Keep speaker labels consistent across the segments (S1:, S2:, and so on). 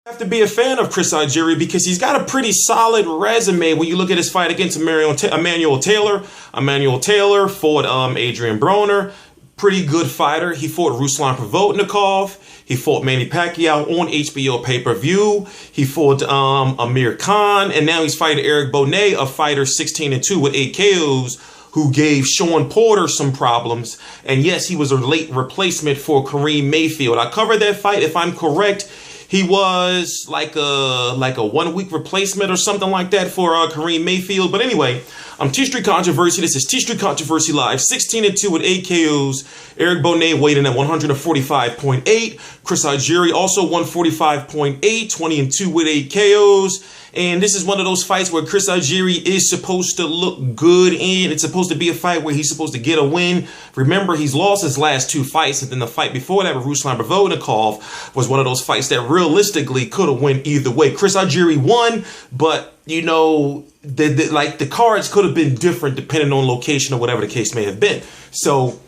S1: Have to be a fan of Chris Algieri because he's got a pretty solid resume when you look at his fight against Emmanuel Taylor. Emmanuel Taylor fought Adrian Broner, pretty good fighter. He fought Ruslan Provodnikov. He fought Manny Pacquiao on HBO pay-per-view. He fought Amir Khan, and now he's fighting Erick Bonet, a fighter 16-2 with 8 KOs, who gave Sean Porter some problems. And yes, he was a late replacement for Kareem Mayfield. I covered that fight, if I'm correct. He was like a 1 week replacement or something like that for Kareem Mayfield. But anyway, I'm T Street Controversy. This is T Street Controversy Live. 16-2 with 8 KOs. Erick Bonet weighed in at 145.8. Chris Algieri also 145.8, 20-2 with 8 KOs. And this is one of those fights where Chris Algieri is supposed to look good in. It's supposed to be a fight where he's supposed to get a win. Remember, he's lost his last 2 fights, and then the fight before that with Ruslan Provodnikov was one of those fights that realistically could have went either way. Chris Algieri won, but you know, the cards could have been different depending on location or whatever the case may have been. So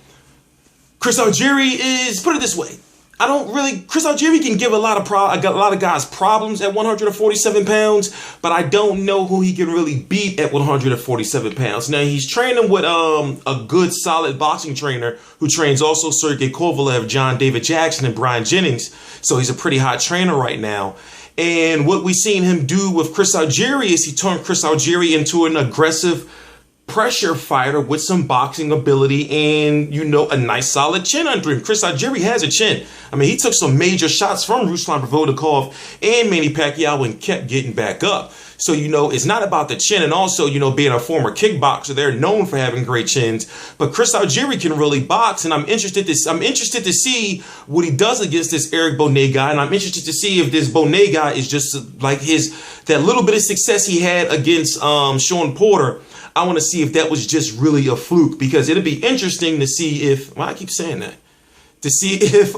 S1: Chris Algieri is, put it this way, Chris Algieri can give a lot of guys problems at 147 pounds, but I don't know who he can really beat at 147 pounds. Now, he's training with a good, solid boxing trainer who trains also Sergey Kovalev, John David Jackson, and Brian Jennings. So he's a pretty hot trainer right now. And what we've seen him do with Chris Algieri is he turned Chris Algieri into an aggressive pressure fighter with some boxing ability and, you know, a nice solid chin under him. Chris Algieri has a chin. I mean, he took some major shots from Ruslan Provodnikov and Manny Pacquiao and kept getting back up. So, you know, it's not about the chin. And also, you know, being a former kickboxer, they're known for having great chins. But Chris Algieri can really box, and I'm interested to see what he does against this Erick Bonet guy. And I'm interested to see if this Bonet guy is just like that little bit of success he had against Sean Porter. I want to see if that was just really a fluke, because it'll be interesting to see if, well, I keep saying that, to see if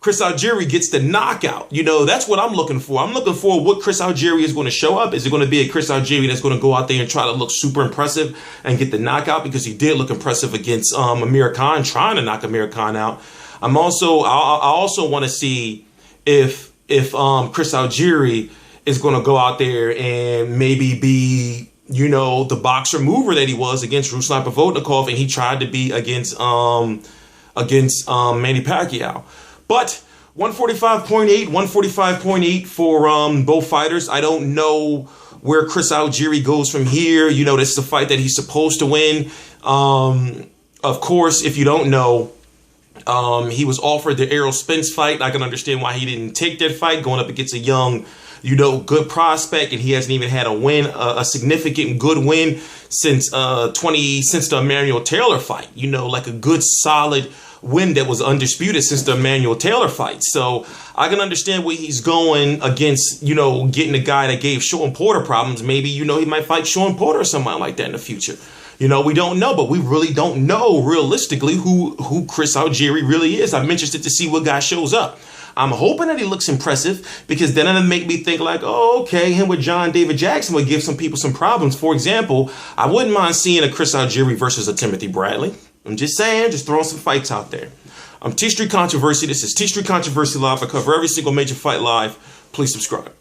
S1: Chris Algieri gets the knockout. You know, that's what I'm looking for. I'm looking for what Chris Algieri is going to show up. Is it going to be a Chris Algieri that's going to go out there and try to look super impressive and get the knockout? Because he did look impressive against Amir Khan, trying to knock Amir Khan out. I also want to see if Chris Algieri is going to go out there and maybe be, you know, the boxer mover that he was against Ruslan Provodnikov, and he tried to be against Manny Pacquiao. But 145.8, 145.8 for both fighters. I don't know where Chris Algieri goes from here. You know, this is a fight that he's supposed to win. Of course, if you don't know, he was offered the Errol Spence fight. I can understand why he didn't take that fight, going up against a young, you know, good prospect, and he hasn't even had a win, a significant good win since the Emmanuel Taylor fight. You know, like a good solid win that was undisputed since the Emmanuel Taylor fight. So I can understand where he's going against, you know, getting a guy that gave Sean Porter problems. Maybe, you know, he might fight Sean Porter or somebody like that in the future. You know, we don't know, but we really don't know realistically who Chris Algieri really is. I'm interested to see what guy shows up. I'm hoping that he looks impressive, because then it'll make me think like, oh, okay, him with John David Jackson would give some people some problems. For example, I wouldn't mind seeing a Chris Algieri versus a Timothy Bradley. I'm just saying, just throwing some fights out there. I'm T Street Controversy. This is T Street Controversy Live. I cover every single major fight live. Please subscribe.